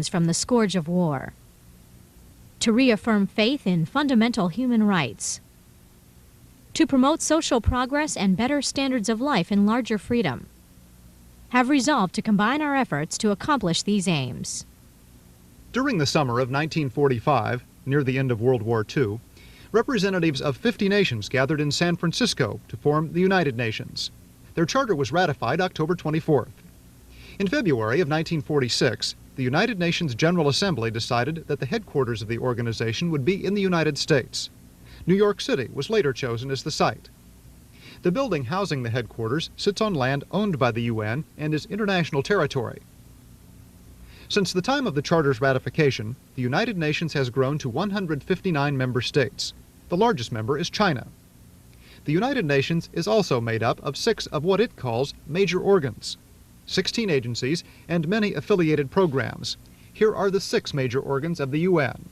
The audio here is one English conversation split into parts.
from the scourge of war, to reaffirm faith in fundamental human rights, to promote social progress and better standards of life and larger freedom, have resolved to combine our efforts to accomplish these aims. During the summer of 1945, near the end of World War II, representatives of 50 nations gathered in San Francisco to form the United Nations. Their charter was ratified October 24th. In February of 1946, the United Nations General Assembly decided that the headquarters of the organization would be in the United States. New York City was later chosen as the site. The building housing the headquarters sits on land owned by the UN and is international territory. Since the time of the Charter's ratification, the United Nations has grown to 159 member states. The largest member is China. The United Nations is also made up of 6 of what it calls major organs, 16 agencies, and many affiliated programs. Here are the 6 major organs of the UN.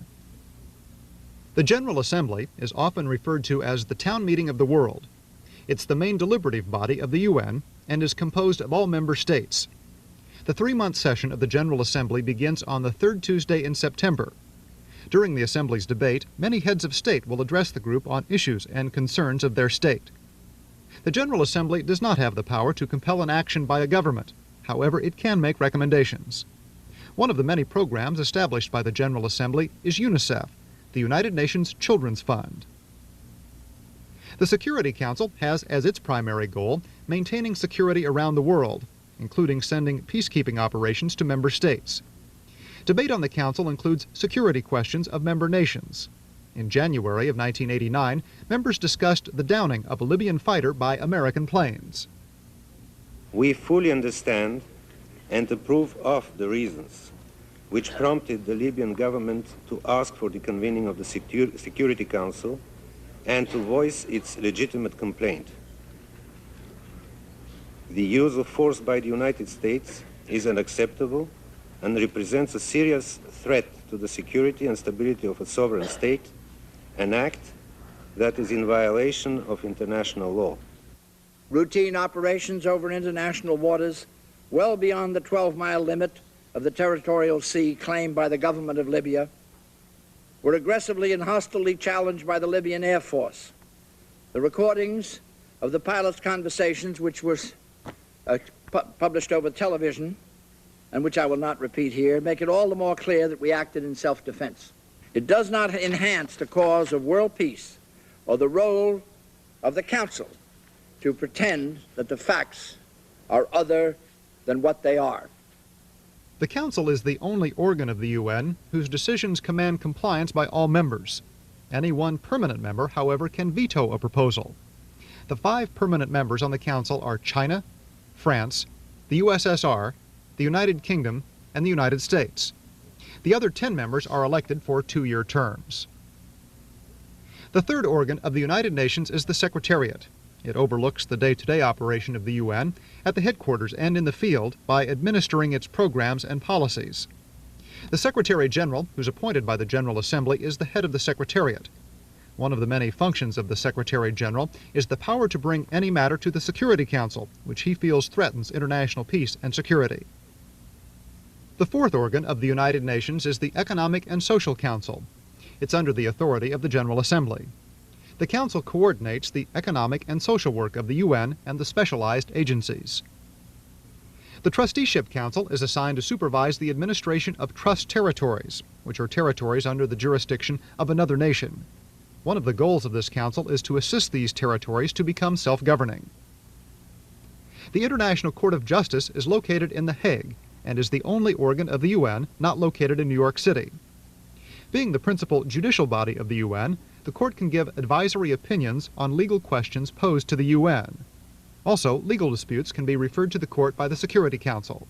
The General Assembly is often referred to as the town meeting of the world. It's the main deliberative body of the UN and is composed of all member states. The 3-month session of the General Assembly begins on the 3rd Tuesday in September. During the Assembly's debate, many heads of state will address the group on issues and concerns of their state. The General Assembly does not have the power to compel an action by a government. However, it can make recommendations. One of the many programs established by the General Assembly is UNICEF, the United Nations Children's Fund. The Security Council has as its primary goal maintaining security around the world, including sending peacekeeping operations to member states. Debate on the Council includes security questions of member nations. In January of 1989, members discussed the downing of a Libyan fighter by American planes. We fully understand and approve of the reasons which prompted the Libyan government to ask for the convening of the Security Council and to voice its legitimate complaint. The use of force by the United States is unacceptable and represents a serious threat to the security and stability of a sovereign state, an act that is in violation of international law. Routine operations over international waters well beyond the 12-mile limit of the territorial sea claimed by the government of Libya were aggressively and hostilely challenged by the Libyan Air Force. The recordings of the pilots' conversations, which were published over television, and which I will not repeat here, make it all the more clear that we acted in self-defense. It does not enhance the cause of world peace or the role of the Council to pretend that the facts are other than what they are. The Council is the only organ of the UN whose decisions command compliance by all members. Any one permanent member, however, can veto a proposal. The 5 permanent members on the Council are China, France, the USSR, the United Kingdom, and the United States. The other 10 members are elected for 2-year terms. The third organ of the United Nations is the Secretariat. It overlooks the day-to-day operation of the UN at the headquarters and in the field by administering its programs and policies. The Secretary General, who's appointed by the General Assembly, is the head of the Secretariat. One of the many functions of the Secretary General is the power to bring any matter to the Security Council, which he feels threatens international peace and security. The fourth organ of the United Nations is the Economic and Social Council. It's under the authority of the General Assembly. The Council coordinates the economic and social work of the UN and the specialized agencies. The Trusteeship Council is assigned to supervise the administration of trust territories, which are territories under the jurisdiction of another nation. One of the goals of this council is to assist these territories to become self-governing. The International Court of Justice is located in The Hague and is the only organ of the UN not located in New York City. Being the principal judicial body of the UN, the court can give advisory opinions on legal questions posed to the UN. Also, legal disputes can be referred to the court by the Security Council.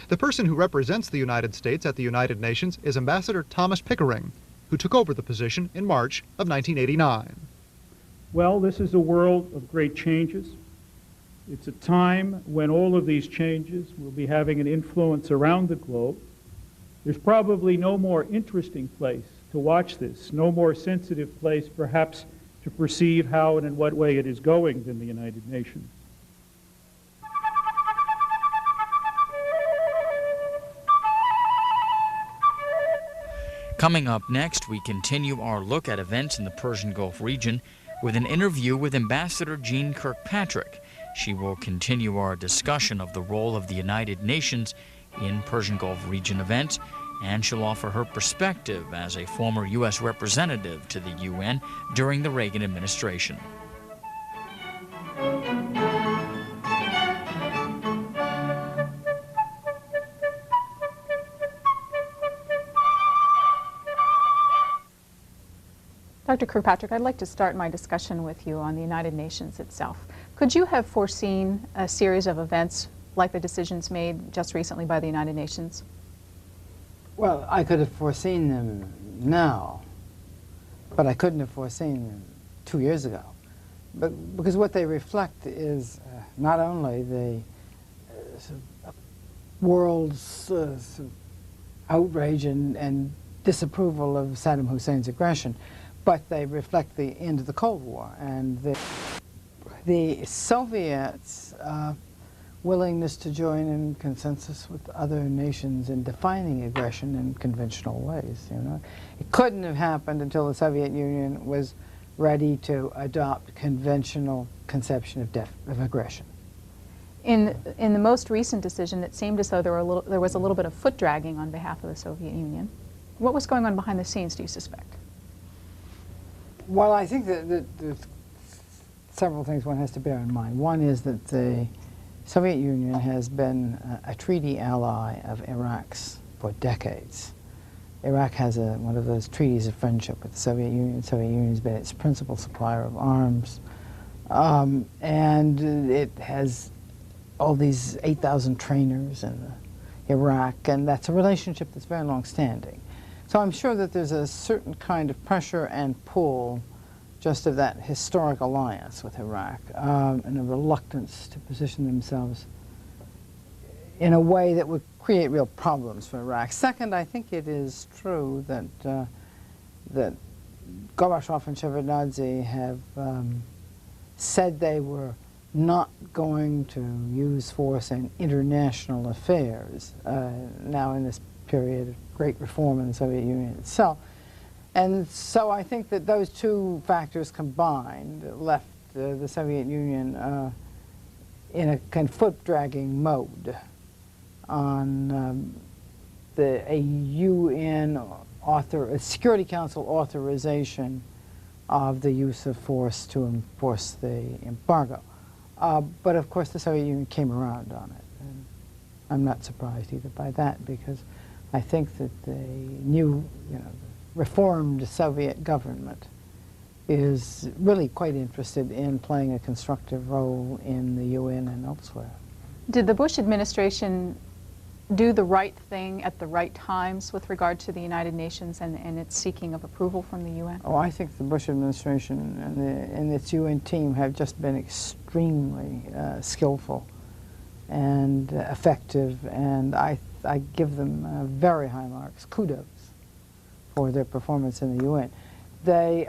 The person who represents the United States at the United Nations is Ambassador Thomas Pickering, who took over the position in March of 1989. Well, this is a world of great changes. It's a time when all of these changes will be having an influence around the globe. There's probably no more interesting place to watch this, no more sensitive place perhaps to perceive how and in what way it is going than the United Nations. Coming up next, we continue our look at events in the Persian Gulf region with an interview with Ambassador Jeane Kirkpatrick. She will continue our discussion of the role of the United Nations in Persian Gulf region events, and she'll offer her perspective as a former U.S. representative to the UN during the Reagan administration. Dr. Kirkpatrick, I'd like to start my discussion with you on the United Nations itself. Could you have foreseen a series of events like the decisions made just recently by the United Nations? Well, I could have foreseen them now, but I couldn't have foreseen them 2 years ago. But because what they reflect is not only the world's outrage and disapproval of Saddam Hussein's aggression, but they reflect the end of the Cold War and the Soviets' willingness to join in consensus with other nations in defining aggression in conventional ways. You know, it couldn't have happened until the Soviet Union was ready to adopt conventional conception of aggression. In the most recent decision, it seemed as though there was a little bit of foot dragging on behalf of the Soviet Union. What was going on behind the scenes, do you suspect? Well, I think that there's several things one has to bear in mind. One is that the Soviet Union has been a treaty ally of Iraq's for decades. Iraq has one of those treaties of friendship with the Soviet Union. The Soviet Union has been its principal supplier of arms. And it has all these 8,000 trainers in Iraq, and that's a relationship that's very long-standing. So I'm sure that there's a certain kind of pressure and pull just of that historic alliance with Iraq, and a reluctance to position themselves in a way that would create real problems for Iraq. Second, I think it is true that that Gorbachev and Shevardnadze have said they were not going to use force in international affairs now in this period of great reform in the Soviet Union itself. And so I think that those two factors combined left the Soviet Union in a kind of foot-dragging mode on a UN a Security Council authorization of the use of force to enforce the embargo. But of course the Soviet Union came around on it. And I'm not surprised either by that, because I think that the new, reformed Soviet government is really quite interested in playing a constructive role in the UN and elsewhere. Did the Bush administration do the right thing at the right times with regard to the United Nations and its seeking of approval from the UN? Oh, I think the Bush administration and its UN team have just been extremely skillful and effective, and I give them very high marks, kudos, for their performance in the UN.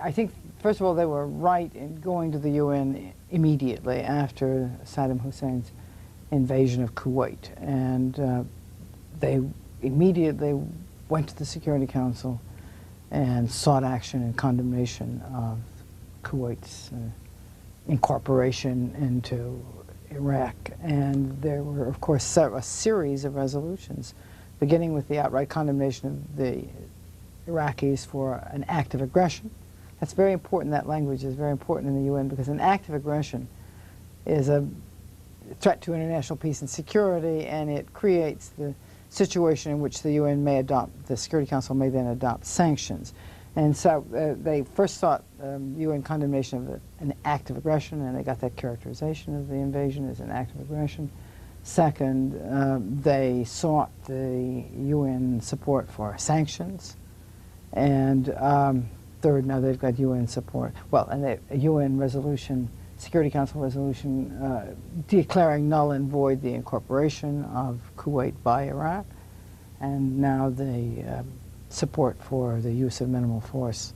I think, first of all, they were right in going to the UN immediately after Saddam Hussein's invasion of Kuwait, and they immediately went to the Security Council and sought action and condemnation of Kuwait's incorporation into Iraq. And there were, of course, a series of resolutions, beginning with the outright condemnation of the Iraqis for an act of aggression. That's very important. That language is very important in the UN, because an act of aggression is a threat to international peace and security, and it creates the situation in which the UN may adopt, the Security Council may then adopt sanctions. And so they first sought UN condemnation of an act of aggression, and they got that characterization of the invasion as an act of aggression. Second, they sought the UN support for sanctions. And third, now they've got UN support. Well, and a UN resolution, Security Council resolution, declaring null and void the incorporation of Kuwait by Iraq. And now the support for the use of minimal force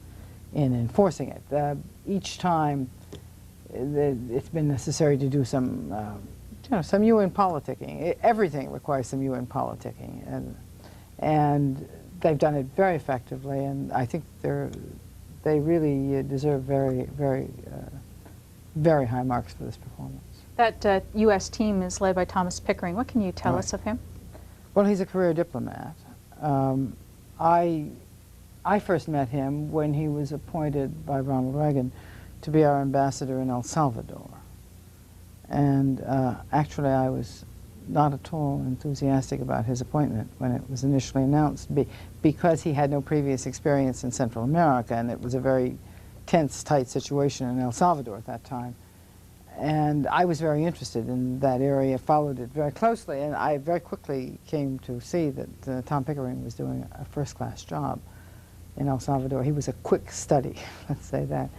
in enforcing it. Each time it's been necessary to do some UN politicking. Everything requires some UN politicking. And they've done it very effectively, and I think they really deserve very, very, very high marks for this performance. That U.S. team is led by Thomas Pickering. What can you tell us of him? Well, he's a career diplomat. I first met him when he was appointed by Ronald Reagan to be our ambassador in El Salvador. And actually, I was not at all enthusiastic about his appointment when it was initially announced, because he had no previous experience in Central America, and it was a very tense, tight situation in El Salvador at that time. And I was very interested in that area, followed it very closely, and I very quickly came to see that Tom Pickering was doing a first-class job in El Salvador. He was a quick study, let's say that.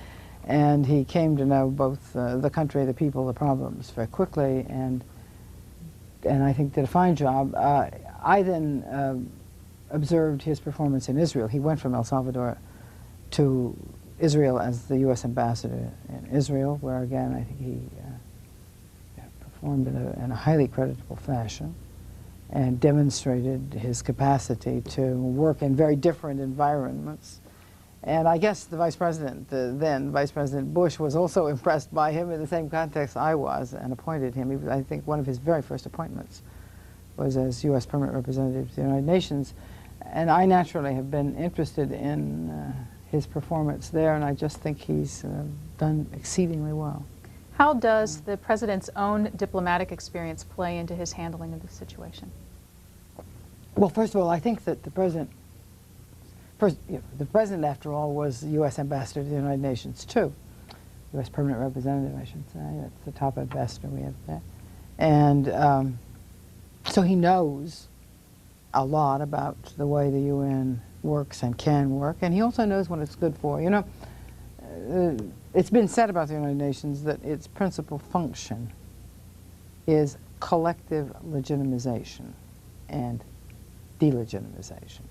And he came to know both the country, the people, the problems very quickly, and I think did a fine job. I then observed his performance in Israel. He went from El Salvador to Israel as the U.S. ambassador in Israel, where again I think he performed in a highly creditable fashion and demonstrated his capacity to work in very different environments. And I guess the Vice President, then Vice President Bush, was also impressed by him in the same context I was and appointed him. He was, I think, one of his very first appointments was as U.S. Permanent Representative to the United Nations. And I naturally have been interested in his performance there, and I just think he's done exceedingly well. How does the President's own diplomatic experience play into his handling of the situation? Well, first of all, I think that the President, after all, was the U.S. Ambassador to the United Nations, too. U.S. Permanent Representative, I should say. That's the top ambassador we have there. And so he knows a lot about the way the UN works and can work, and he also knows what it's good for. You know, it's been said about the United Nations that its principal function is collective legitimization and delegitimization.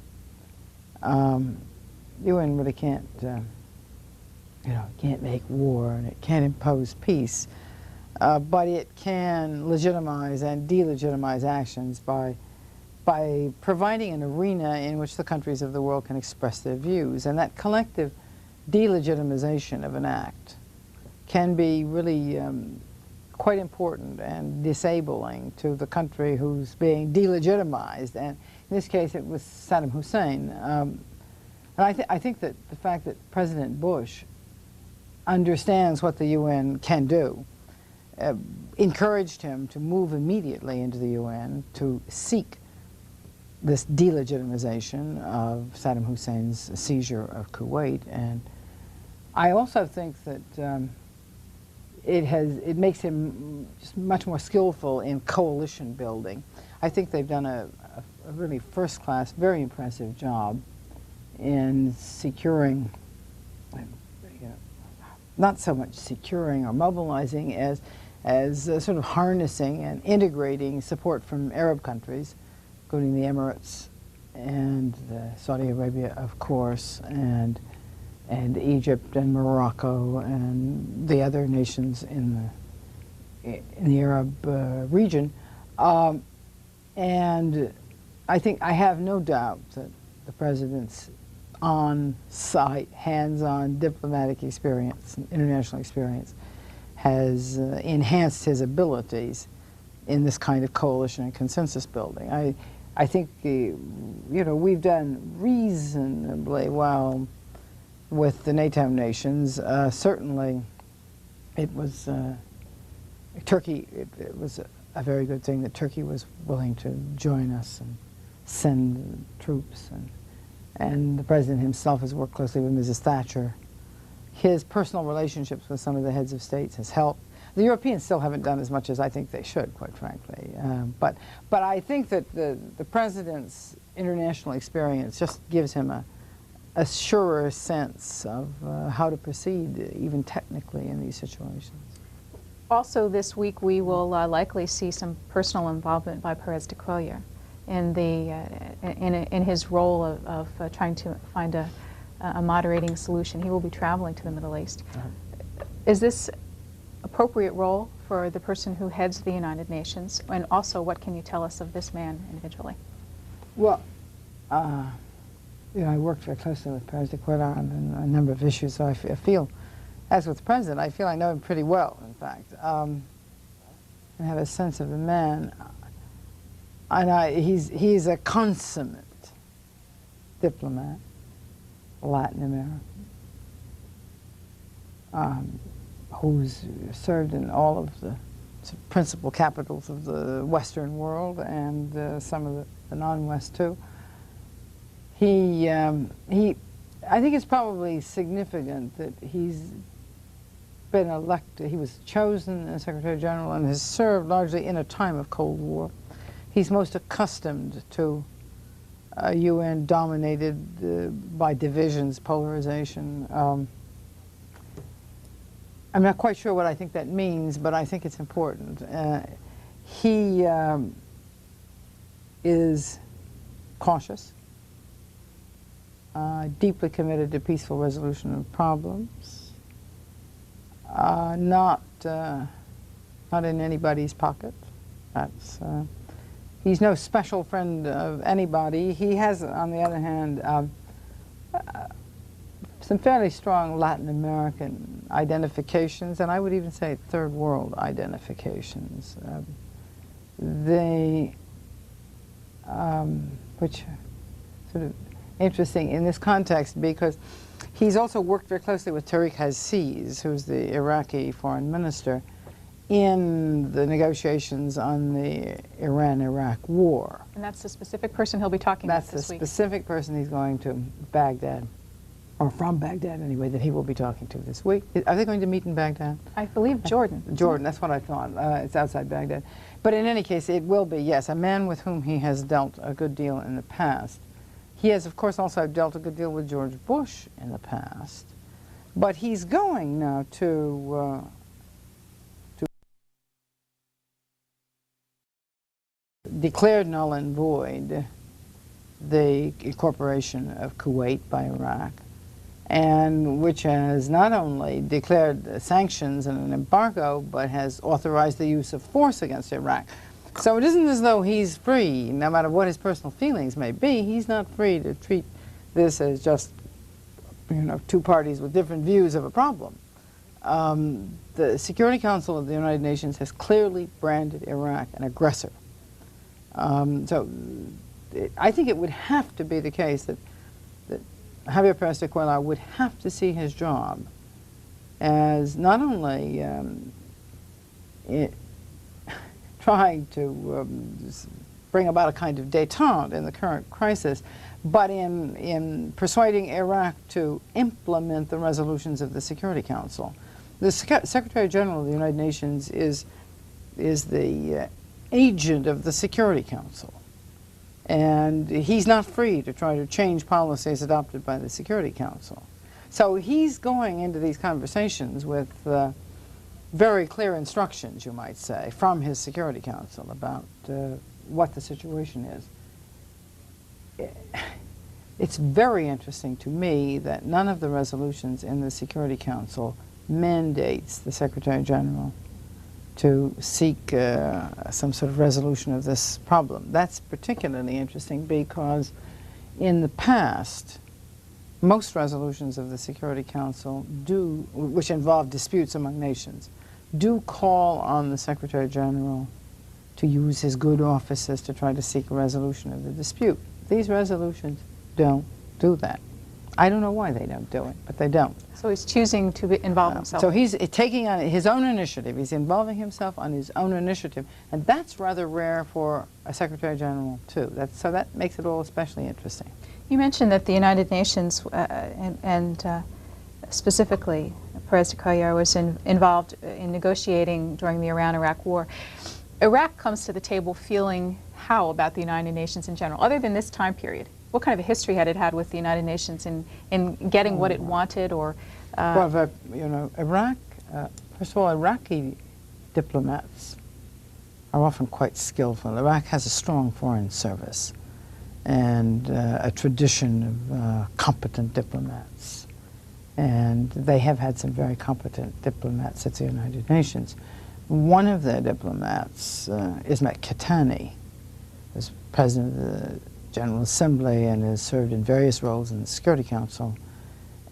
UN really can't, can't make war, and it can't impose peace, but it can legitimize and delegitimize actions by providing an arena in which the countries of the world can express their views. And that collective delegitimization of an act can be really quite important and disabling to the country who's being delegitimized. And in this case, it was Saddam Hussein. And I think that the fact that President Bush understands what the UN can do encouraged him to move immediately into the UN to seek this delegitimization of Saddam Hussein's seizure of Kuwait. And I also think that it makes him just much more skillful in coalition building. I think they've done a really first-class, very impressive job in securing, not so much securing or mobilizing as sort of harnessing and integrating support from Arab countries, including the Emirates and Saudi Arabia, of course, and Egypt and Morocco and the other nations in the Arab region. And I have no doubt that the President's on-site, hands-on diplomatic experience, international experience, has enhanced his abilities in this kind of coalition and consensus building. I think, we've done reasonably well with the NATO nations. Certainly, it was Turkey. It was a very good thing that Turkey was willing to join us and send troops, and the President himself has worked closely with Mrs. Thatcher. His personal relationships with some of the heads of states has helped. The Europeans still haven't done as much as I think they should, quite frankly. But I think that the President's international experience just gives him a surer sense of how to proceed, even technically, in these situations. Also this week we will likely see some personal involvement by Perez de Cuellar in his role of trying to find a moderating solution. He will be traveling to the Middle East. Is this appropriate role for the person who heads the United Nations? And also, what can you tell us of this man individually? Well, I worked very closely with President Kuwait on a number of issues, so I feel, as with the President, I feel I know him pretty well, in fact, and have a sense of the man. And he's a consummate diplomat, Latin American, who's served in all of the principal capitals of the Western world and some of the non-West too. I think it's probably significant that he's been elected. He was chosen as Secretary General and has served largely in a time of Cold War. He's most accustomed to a UN dominated by divisions, polarization. I'm not quite sure what I think that means, but I think it's important. He is cautious, deeply committed to peaceful resolution of problems, not in anybody's pocket. He's no special friend of anybody. He has, on the other hand, some fairly strong Latin American identifications, and I would even say third world identifications. Which sort of interesting in this context because he's also worked very closely with Tariq Aziz, who's the Iraqi foreign minister, in the negotiations on the Iran-Iraq war. And that's the specific person he'll be talking with this week. That's the specific person he's going to Baghdad, or from Baghdad anyway, that he will be talking to this week. Are they going to meet in Baghdad? I believe Jordan. Jordan, that's what I thought. It's outside Baghdad. But in any case, it will be, yes, a man with whom he has dealt a good deal in the past. He has, of course, also dealt a good deal with George Bush in the past. But he's going now to declare null and void the incorporation of Kuwait by Iraq, and which has not only declared sanctions and an embargo, but has authorized the use of force against Iraq. So it isn't as though he's free, no matter what his personal feelings may be, he's not free to treat this as just, two parties with different views of a problem. The Security Council of the United Nations has clearly branded Iraq an aggressor. I think it would have to be the case that Javier Pérez de Cuellar would have to see his job as not only trying to bring about a kind of détente in the current crisis, but in persuading Iraq to implement the resolutions of the Security Council. The Secretary General of the United Nations is the agent of the Security Council. And he's not free to try to change policies adopted by the Security Council. So he's going into these conversations with very clear instructions, you might say, from his Security Council about what the situation is. It's very interesting to me that none of the resolutions in the Security Council mandates the Secretary General to seek some sort of resolution of this problem. That's particularly interesting because in the past, most resolutions of the Security Council which involve disputes among nations, do call on the Secretary General to use his good offices to try to seek a resolution of the dispute. These resolutions don't do that. I don't know why they don't do it, but they don't. So he's choosing to involve himself. So he's taking on his own initiative. He's involving himself on his own initiative. And that's rather rare for a Secretary General, too. So that makes it all especially interesting. You mentioned that the United Nations, specifically Pérez de Cuellar, was involved in negotiating during the Iran-Iraq war. Iraq comes to the table feeling how about the United Nations in general, other than this time period? What kind of a history had it had with the United Nations in getting what it wanted, or? Well, Iraq. First of all, Iraqi diplomats are often quite skillful. Iraq has a strong foreign service and a tradition of competent diplomats, and they have had some very competent diplomats at the United Nations. One of their diplomats, Ismet Ketani, was president of the General Assembly and has served in various roles in the Security Council.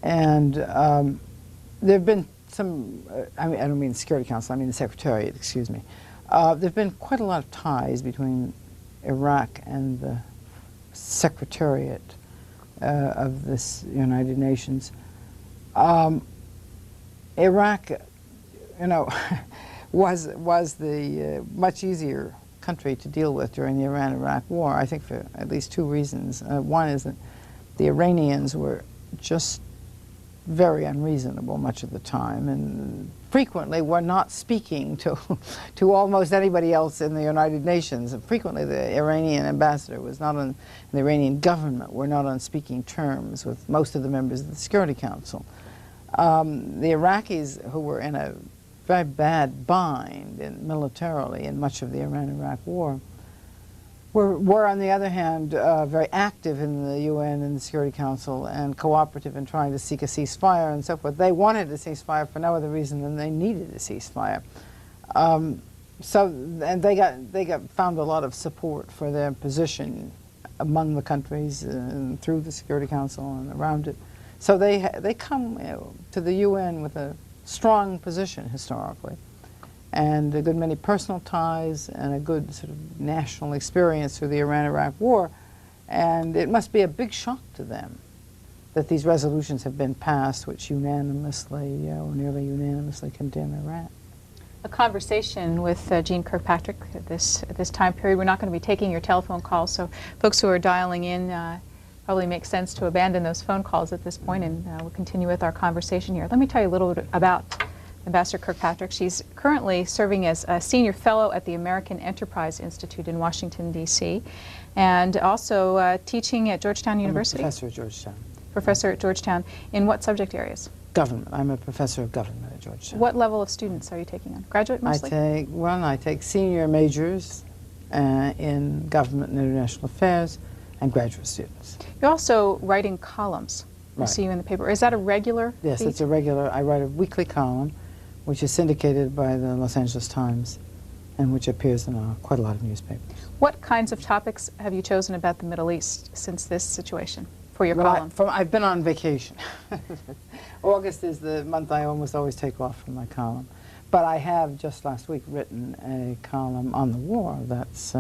And there have been some, I don't mean the Security Council, I mean the Secretariat, excuse me. There have been quite a lot of ties between Iraq and the Secretariat of this United Nations. Iraq, you know, was the much easier country to deal with during the Iran-Iraq war, I think for at least two reasons. One is that the Iranians were just very unreasonable much of the time, and frequently were not speaking to almost anybody else in the United Nations. And frequently the Iranian ambassador was not on, the Iranian government were not on speaking terms with most of the members of the Security Council. The Iraqis, who were in a very bad bind militarily in much of the Iran-Iraq war, were on the other hand very active in the UN and the Security Council and cooperative in trying to seek a ceasefire and so forth. They wanted a ceasefire for no other reason than they needed a ceasefire. And they found a lot of support for their position among the countries and through the Security Council and around it. So they come to the UN with a strong position historically, and a good many personal ties and a good sort of national experience through the Iran-Iraq war. And it must be a big shock to them that these resolutions have been passed which unanimously, or nearly unanimously, condemn Iran. A conversation with Jeane Kirkpatrick at this time period. We're not going to be taking your telephone calls, so folks who are dialing in probably makes sense to abandon those phone calls at this point, and we'll continue with our conversation here. Let me tell you a little bit about Ambassador Kirkpatrick. She's currently serving as a senior fellow at the American Enterprise Institute in Washington, D.C., and also teaching at Georgetown University. I'm a professor at Georgetown. Professor at Georgetown. In what subject areas? Government. I'm a professor of government at Georgetown. What level of students are you taking on? Graduate mostly? I take senior majors in government and international affairs and graduate students. You're also writing columns. I Right. see you in the paper. Is that a regular Yes, feat? it's a regular. I write a weekly column which is syndicated by the Los Angeles Times and which appears in quite a lot of newspapers. What kinds of topics have you chosen about the Middle East since this situation for your Well, column? I've been on vacation. August is the month I almost always take off from my column. But I have just last week written a column on the war that's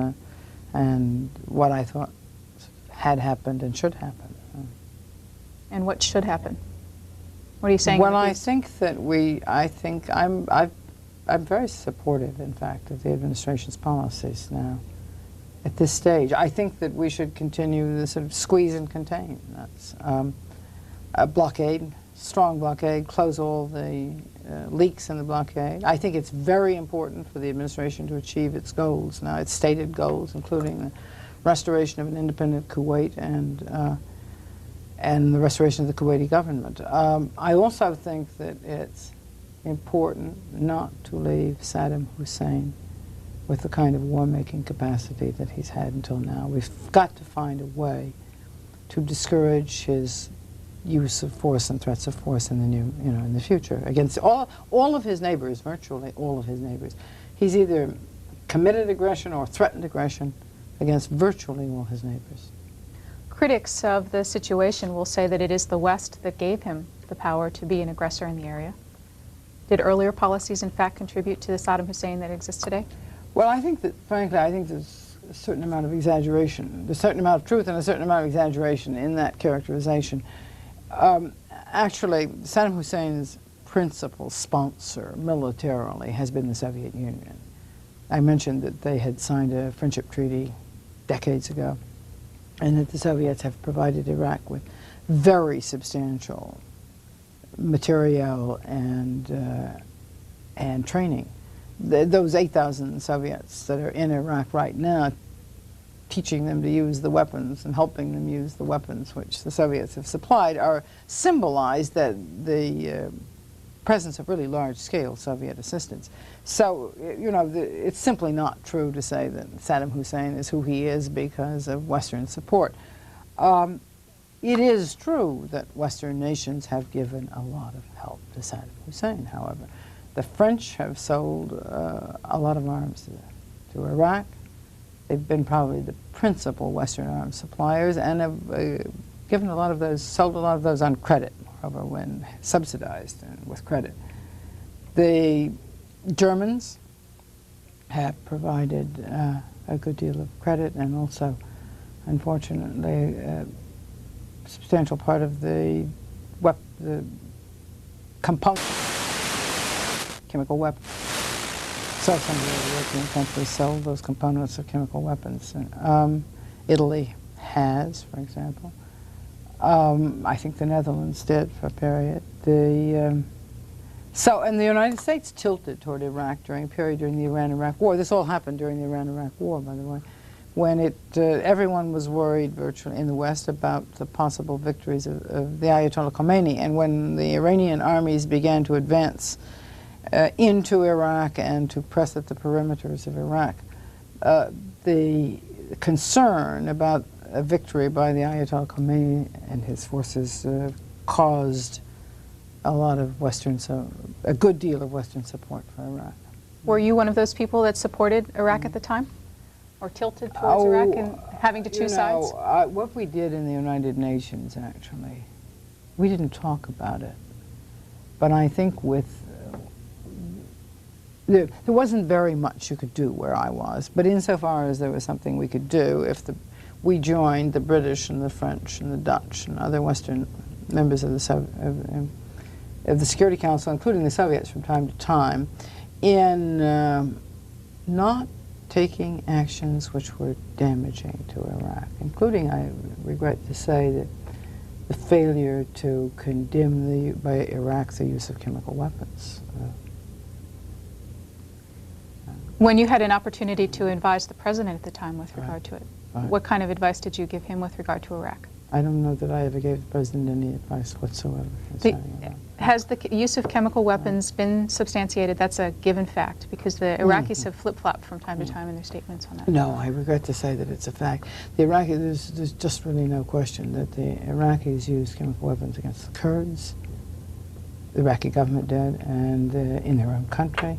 and what I thought had happened and should happen. And what should happen? What are you saying? Well, I think that I'm very supportive, in fact, of the administration's policies now. At this stage, I think that we should continue the sort of squeeze and contain. That's a blockade, strong blockade, close all the leaks in the blockade. I think it's very important for the administration to achieve its goals now, its stated goals, including the restoration of an independent Kuwait and the restoration of the Kuwaiti government. I also think that it's important not to leave Saddam Hussein with the kind of war-making capacity that he's had until now. We've got to find a way to discourage his use of force and threats of force in the in the future against all of his neighbors, virtually all of his neighbors. He's either committed aggression or threatened aggression against virtually all his neighbors. Critics of the situation will say that it is the West that gave him the power to be an aggressor in the area. Did earlier policies, in fact, contribute to the Saddam Hussein that exists today? Well, I think that, frankly, there's a certain amount of exaggeration. There's a certain amount of truth and a certain amount of exaggeration in that characterization. Actually, Saddam Hussein's principal sponsor militarily has been the Soviet Union. I mentioned that they had signed a friendship treaty decades ago, and that the Soviets have provided Iraq with very substantial material and training. Those 8,000 Soviets that are in Iraq right now, teaching them to use the weapons and helping them use the weapons which the Soviets have supplied, are symbolized that the presence of really large-scale Soviet assistance. So, it's simply not true to say that Saddam Hussein is who he is because of Western support. It is true that Western nations have given a lot of help to Saddam Hussein, however. The French have sold a lot of arms to Iraq. They've been probably the principal Western arms suppliers and have given a lot of those, sold a lot of those on credit, moreover, when subsidized and with credit. The Germans have provided a good deal of credit, and also, unfortunately, a substantial part of the component, chemical weapons. So some of the European countries sold those components of chemical weapons. Italy has, for example. I think the Netherlands did for a period. And the United States tilted toward Iraq during a period during the Iran-Iraq War. This all happened during the Iran-Iraq War, by the way, when everyone was worried virtually in the West about the possible victories of the Ayatollah Khomeini. And when the Iranian armies began to advance into Iraq and to press at the perimeters of Iraq, the concern about a victory by the Ayatollah Khomeini and his forces caused a lot of a good deal of Western support for Iraq. Were you one of those people that supported Iraq at the time? Or tilted towards Iraq and having to choose sides? What we did in the United Nations, actually, we didn't talk about it. But I think there wasn't very much you could do where I was, but insofar as there was something we could do, we joined the British and the French and the Dutch and other Western members of the Security Council, including the Soviets from time to time, in not taking actions which were damaging to Iraq, including, I regret to say, that the failure to condemn by Iraq the use of chemical weapons. When you had an opportunity to advise the president at the time with regard to it, what kind of advice did you give him with regard to Iraq? I don't know that I ever gave the president any advice whatsoever. Has the use of chemical weapons been substantiated? That's a given fact, because the Iraqis have flip-flopped from time to time in their statements on that. No, I regret to say that it's a fact. The Iraqis, there's just really no question that the Iraqis used chemical weapons against the Kurds, the Iraqi government did, and in their own country,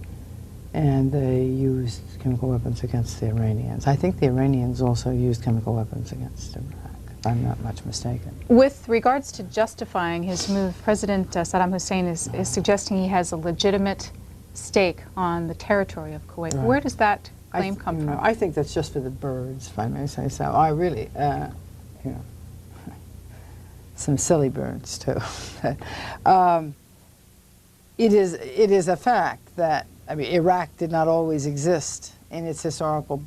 and they used chemical weapons against the Iranians. I think the Iranians also used chemical weapons against Iraq. I'm not much mistaken. With regards to justifying his move, President Saddam Hussein is suggesting he has a legitimate stake on the territory of Kuwait. Right. Where does that claim come from? I think that's just for the birds, if I may say so. I really, some silly birds too. It is a fact that, I mean, Iraq did not always exist in its historical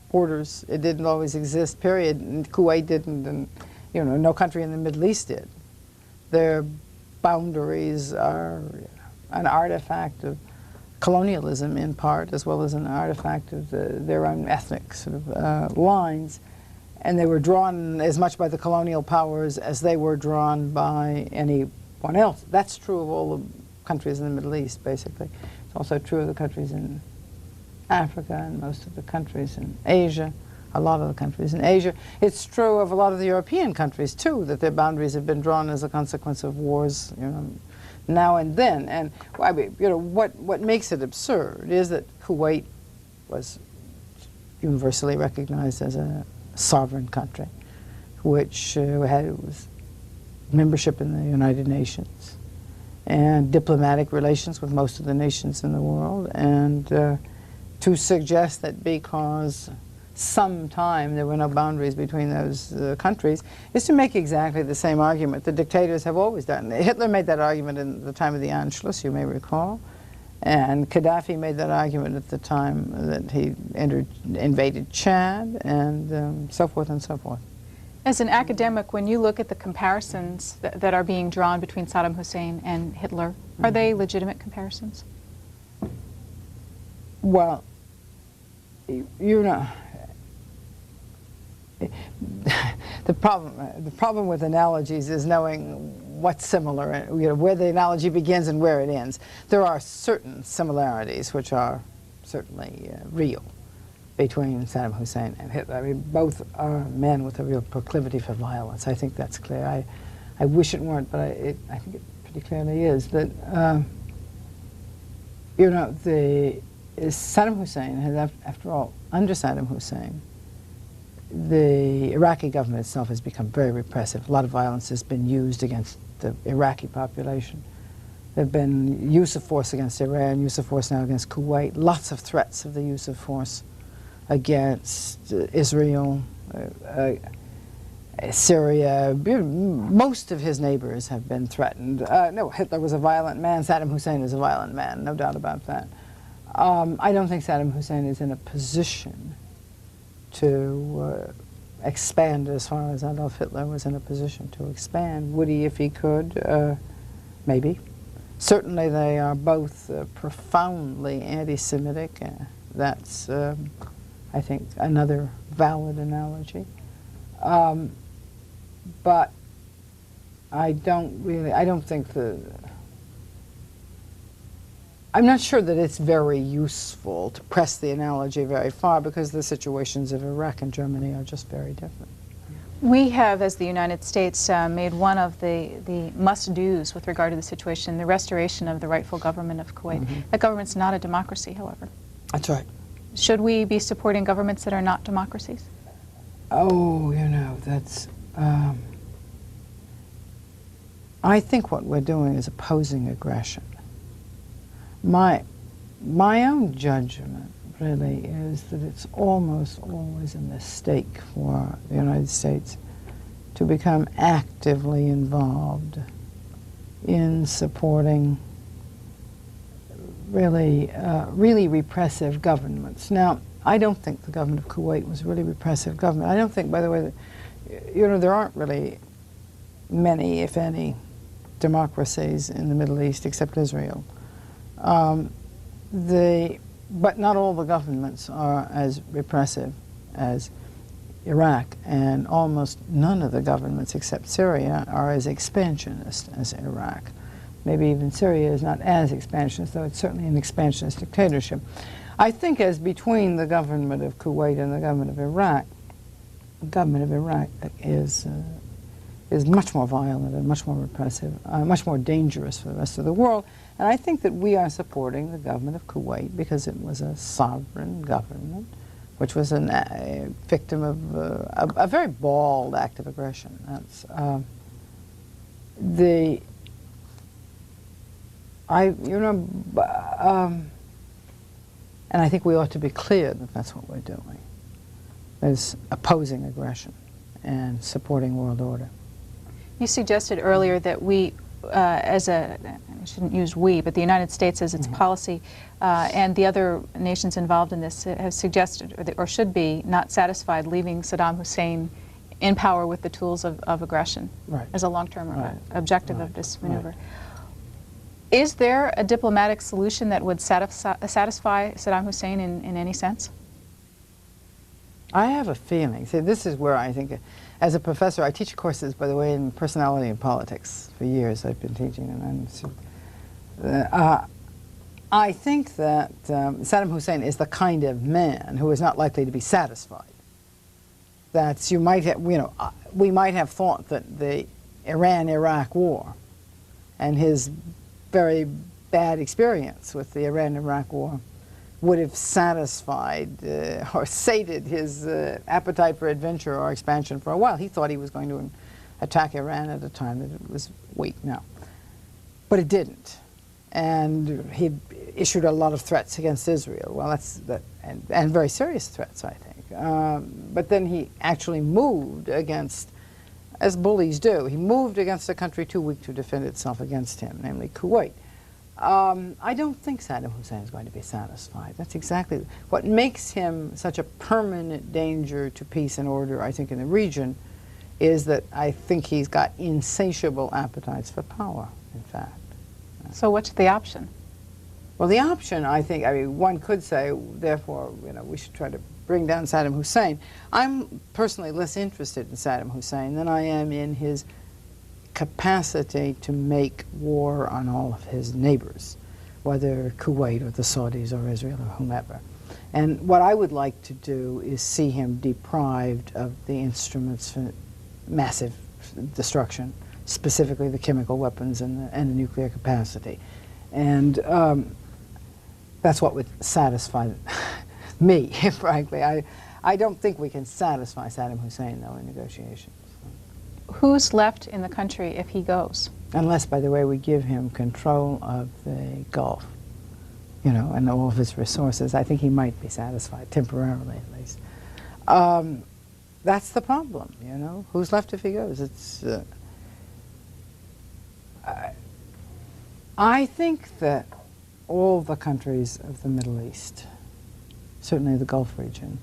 borders. It didn't always exist, period. And Kuwait didn't, and no country in the Middle East did. Their boundaries are an artifact of colonialism in part, as well as an artifact of their own ethnic sort of lines. And they were drawn as much by the colonial powers as they were drawn by anyone else. That's true of all the countries in the Middle East, basically. It's also true of the countries in Africa and most of the countries in Asia, a lot of the countries in Asia. It's true of a lot of the European countries, too, that their boundaries have been drawn as a consequence of wars, now and then. And I mean, what makes it absurd is that Kuwait was universally recognized as a sovereign country, which was membership in the United Nations and diplomatic relations with most of the nations in the world, and to suggest that because sometime there were no boundaries between those countries is to make exactly the same argument the dictators have always done. Hitler made that argument in the time of the Anschluss, you may recall, and Gaddafi made that argument at the time that he invaded Chad, and so forth and so forth. As an academic, when you look at the comparisons that are being drawn between Saddam Hussein and Hitler, are they legitimate comparisons? Well, the problem with analogies is knowing what's similar, where the analogy begins and where it ends. There are certain similarities which are certainly real between Saddam Hussein and Hitler. I mean, both are men with a real proclivity for violence. I think that's clear. I wish it weren't, but I think it pretty clearly is that Saddam Hussein has, after all, under Saddam Hussein, the Iraqi government itself has become very repressive. A lot of violence has been used against the Iraqi population. There have been use of force against Iran, use of force now against Kuwait, lots of threats of the use of force against Israel, Syria. Most of his neighbors have been threatened. No, Hitler was a violent man. Saddam Hussein is a violent man, no doubt about that. I don't think Saddam Hussein is in a position to expand as far as Adolf Hitler was in a position to expand. Would he if he could? Maybe. Certainly they are both profoundly anti-Semitic. That's, I think, another valid analogy. But I don't think I'm not sure that it's very useful to press the analogy very far, because the situations of Iraq and Germany are just very different. We have, as the United States, made one of the must-dos with regard to the situation, the restoration of the rightful government of Kuwait. Mm-hmm. That government's not a democracy, however. That's right. Should we be supporting governments that are not democracies? Oh, you know, that's... I think what we're doing is opposing aggression. My own judgment really is that it's almost always a mistake for the United States to become actively involved in supporting really repressive governments. Now, I don't think the government of Kuwait was really repressive government. I don't think, by the way, that, you know, there aren't really many, if any, democracies in the Middle East except Israel. But not all the governments are as repressive as Iraq, and almost none of the governments except Syria are as expansionist as Iraq. Maybe even Syria is not as expansionist, though it's certainly an expansionist dictatorship. I think as between the government of Kuwait and the government of Iraq is much more violent and much more repressive, much more dangerous for the rest of the world. And I think that we are supporting the government of Kuwait because it was a sovereign government, which was a victim of a very bald act of aggression. That's and I think we ought to be clear that that's what we're doing, is opposing aggression and supporting world order. You suggested earlier that we, I shouldn't use we, but the United States as its policy and the other nations involved in this have suggested, or should be, not satisfied leaving Saddam Hussein in power with the tools of aggression as a long-term objective of this maneuver. Is there a diplomatic solution that would satisfy Saddam Hussein in any sense? I have a feeling. See, this is where I think, as a professor, I teach courses, by the way, in personality and politics for years. I've been teaching them. I think that Saddam Hussein is the kind of man who is not likely to be satisfied. That you might have, you know, we might have thought that the Iran-Iraq war and his very bad experience with the Iran-Iraq war would have satisfied or sated his appetite for adventure or expansion for a while. He thought he was going to attack Iran at a time that it was weak now. But it didn't. And he issued a lot of threats against Israel. Well, and very serious threats, I think. But then he actually moved against, as bullies do, he moved against a country too weak to defend itself against him, namely Kuwait. I don't think Saddam Hussein is going to be satisfied. That's exactly what makes him such a permanent danger to peace and order, I think, in the region, is that I think he's got insatiable appetites for power, in fact. So what's the option? Well, the option, I think, I mean, one could say, therefore, you know, we should try to bring down Saddam Hussein. I'm personally less interested in Saddam Hussein than I am in his capacity to make war on all of his neighbors, whether Kuwait or the Saudis or Israel or whomever. And what I would like to do is see him deprived of the instruments for massive destruction, specifically the chemical weapons and the nuclear capacity. And that's what would satisfy me, frankly. I don't think we can satisfy Saddam Hussein, though, in negotiations. Who's left in the country if he goes? Unless, by the way, we give him control of the Gulf, you know, and all of his resources. I think he might be satisfied, temporarily at least. That's the problem, you know. Who's left if he goes? It's. I think that all the countries of the Middle East, certainly the Gulf region,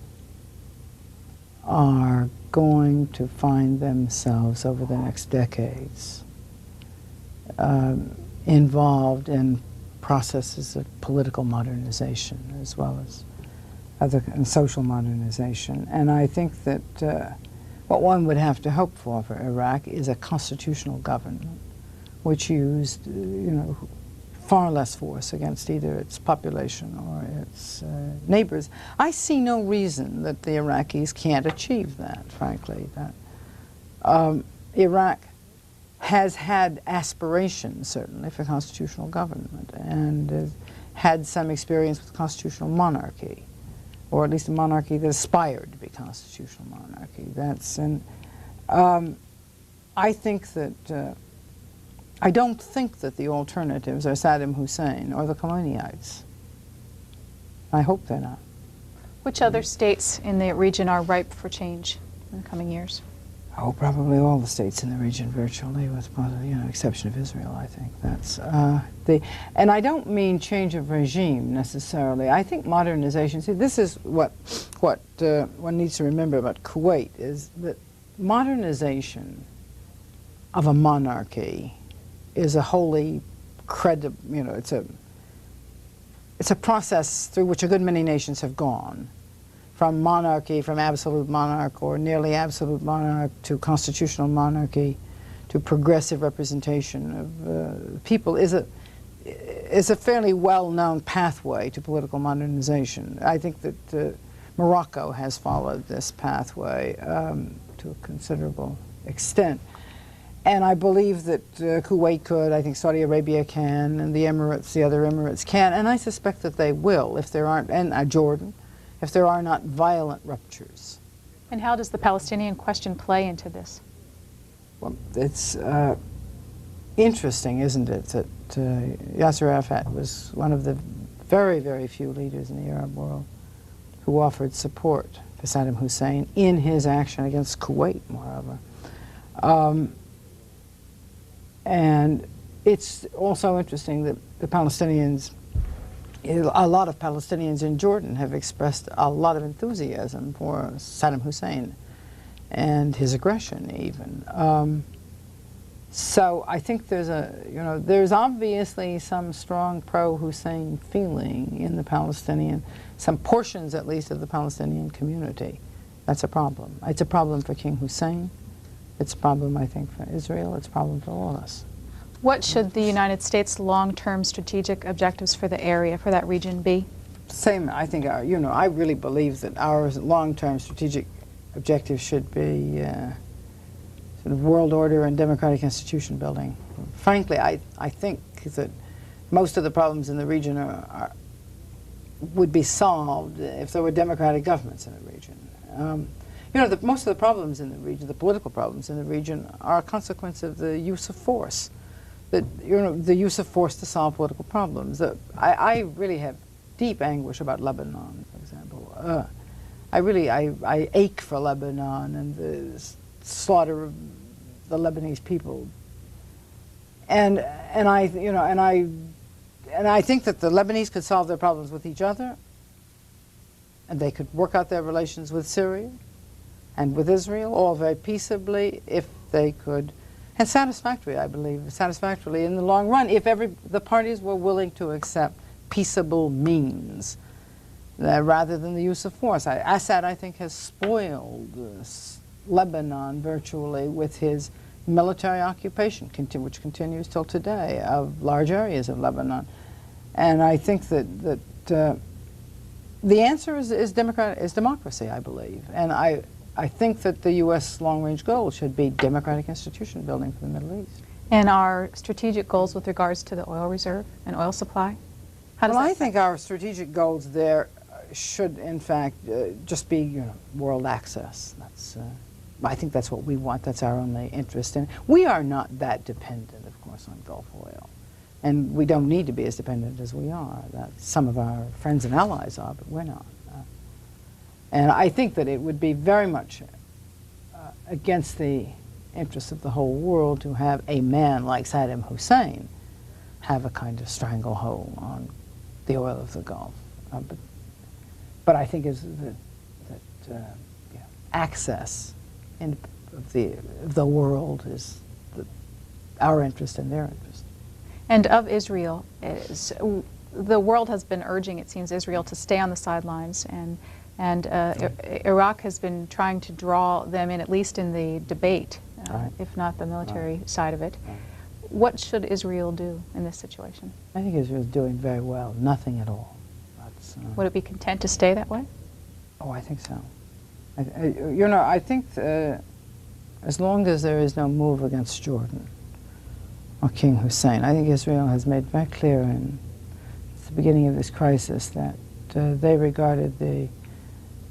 are going to find themselves over the next decades involved in processes of political modernization as well as other and social modernization. And I think that what one would have to hope for Iraq is a constitutional government which used, you know, far less force against either its population or its neighbors. I see no reason that the Iraqis can't achieve that, frankly. That Iraq has had aspirations, certainly, for constitutional government, and had some experience with constitutional monarchy, or at least a monarchy that aspired to be constitutional monarchy. That's, and I think that I don't think that the alternatives are Saddam Hussein or the Khomeiniites. I hope they're not. Which other states in the region are ripe for change in the coming years? Oh, probably all the states in the region, virtually, with you know, exception of Israel. I think that's and I don't mean change of regime necessarily. I think modernization. See, this is what one needs to remember about Kuwait is that modernization of a monarchy is a wholly credible, you know, it's a process through which a good many nations have gone, from monarchy, from absolute monarch or nearly absolute monarch to constitutional monarchy to progressive representation of people is a fairly well-known pathway to political modernization. I think that Morocco has followed this pathway to a considerable extent. And I believe that Kuwait could, I think Saudi Arabia can, and the Emirates, the other Emirates can, and I suspect that they will if there aren't, and Jordan, if there are not violent ruptures. And how does the Palestinian question play into this? Well, it's interesting, isn't it, that Yasser Arafat was one of the very, very few leaders in the Arab world who offered support for Saddam Hussein in his action against Kuwait, moreover. And it's also interesting that the Palestinians, a lot of Palestinians in Jordan have expressed a lot of enthusiasm for Saddam Hussein and his aggression even. So I think there's obviously some strong pro-Hussein feeling in the Palestinian, some portions at least of the Palestinian community. That's a problem. It's a problem for King Hussein. It's a problem, I think, for Israel. It's a problem for all of us. What should the United States' long-term strategic objectives for the area, for that region, be? Same, I think, I really believe that our long-term strategic objectives should be sort of world order and democratic institution building. Frankly, I think that most of the problems in the region would be solved if there were democratic governments in the region. Most of the problems in the region, the political problems in the region, are a consequence of the use of force. The use of force to solve political problems. I really have deep anguish about Lebanon, for example. I ache for Lebanon and the slaughter of the Lebanese people. And I think that the Lebanese could solve their problems with each other, and they could work out their relations with Syria and with Israel, all very peaceably, if they could, and satisfactorily, I believe, satisfactorily in the long run, if the parties were willing to accept peaceable means rather than the use of force. Assad, I think, has spoiled Lebanon virtually with his military occupation, which continues till today, of large areas of Lebanon. And I think that the answer is democracy, I believe. And I think that the U.S. long-range goal should be democratic institution building for the Middle East. And our strategic goals with regards to the oil reserve and oil supply? How does I think our strategic goals there should, in fact, just be, world access. That's, I think that's what we want. That's our only interest in. We are not that dependent, of course, on Gulf oil. And we don't need to be as dependent as we are. That some of our friends and allies are, but we're not. And I think that it would be very much against the interests of the whole world to have a man like Saddam Hussein have a kind of stranglehold on the oil of the Gulf. But I think that access of the world is our interest and their interest. And of Israel, the world has been urging, it seems, Israel to stay on the sidelines, and Iraq has been trying to draw them in, at least in the debate, if not the military side of it. What should Israel do in this situation? I think Israel's doing very well. Nothing at all. Would it be content to stay that way? Oh, I think so. I think as long as there is no move against Jordan or King Hussein, I think Israel has made very clear in the beginning of this crisis that they regarded the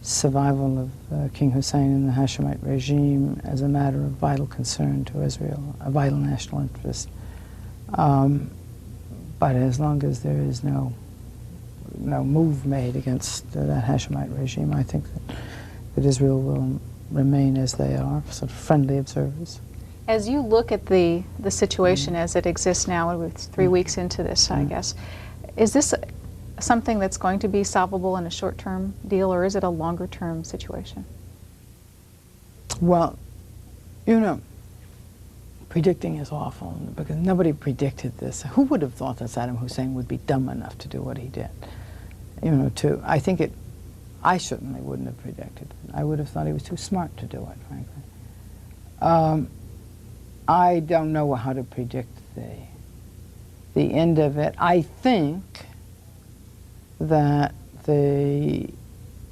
survival of King Hussein and the Hashemite regime as a matter of vital concern to Israel, a vital national interest. But as long as there is no move made against that Hashemite regime, I think that Israel will remain as they are, sort of friendly observers. As you look at the situation as it exists now, we're 3 weeks into this, I guess, is this something that's going to be solvable in a short-term deal, or is it a longer-term situation? Well, predicting is awful, because nobody predicted this. Who would have thought that Saddam Hussein would be dumb enough to do what he did? I certainly wouldn't have predicted it. I would have thought he was too smart to do it, frankly. I don't know how to predict the end of it. I think that the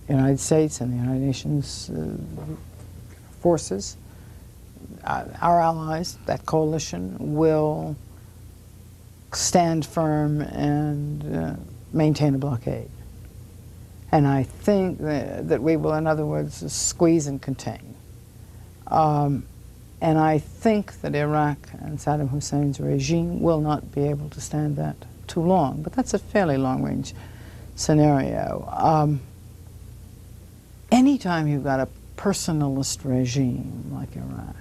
United States and the United Nations forces, our allies, that coalition, will stand firm and maintain a blockade. And I think that we will, in other words, squeeze and contain. And I think that Iraq and Saddam Hussein's regime will not be able to stand that too long. But that's a fairly long-range scenario. Anytime you've got a personalist regime like Iraq,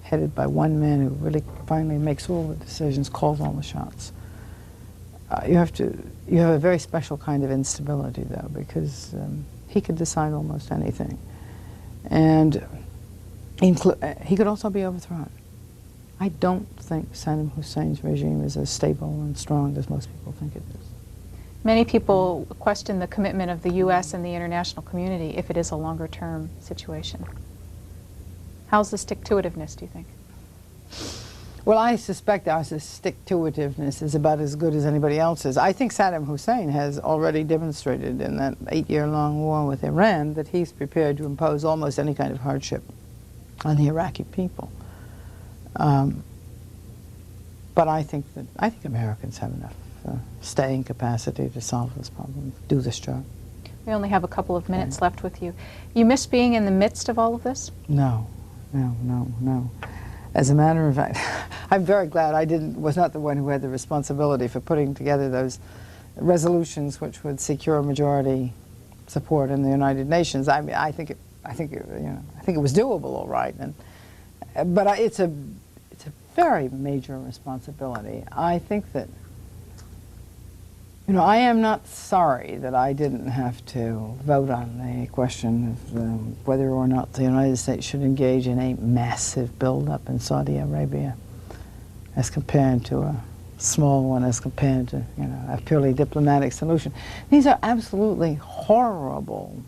headed by one man who really finally makes all the decisions, calls all the shots, you have a very special kind of instability, though, because he could decide almost anything. And he could also be overthrown. I don't think Saddam Hussein's regime is as stable and strong as most people think it is. Many people question the commitment of the U.S. and the international community if it is a longer-term situation. How's the stick-to-itiveness, do you think? Well, I suspect our stick-to-itiveness is about as good as anybody else's. I think Saddam Hussein has already demonstrated in that 8-year-long war with Iran that he's prepared to impose almost any kind of hardship on the Iraqi people. But I think Americans have enough staying capacity to solve this problem, do this job. We only have a couple of minutes left with you. You miss being in the midst of all of this? No. As a matter of fact, I'm very glad I was not the one who had the responsibility for putting together those resolutions which would secure majority support in the United Nations. I mean, I think it was doable, all right. But it's a very major responsibility. I think that, I am not sorry that I didn't have to vote on the question of whether or not the United States should engage in a massive buildup in Saudi Arabia as compared to a small one, as compared to, a purely diplomatic solution. These are absolutely horrible,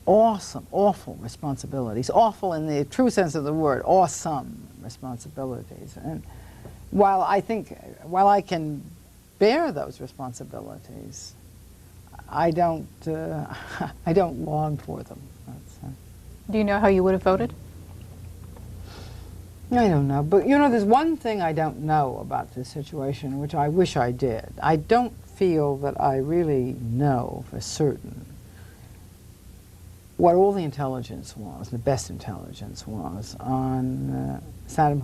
awful responsibilities. Awful in the true sense of the word, awesome responsibilities. And while I can bear those responsibilities, I don't long for them. Do you know how you would have voted? I don't know, but you know, there's one thing I don't know about this situation, which I wish I did. I don't feel that I really know for certain what all the intelligence was, the best intelligence was, on Saddam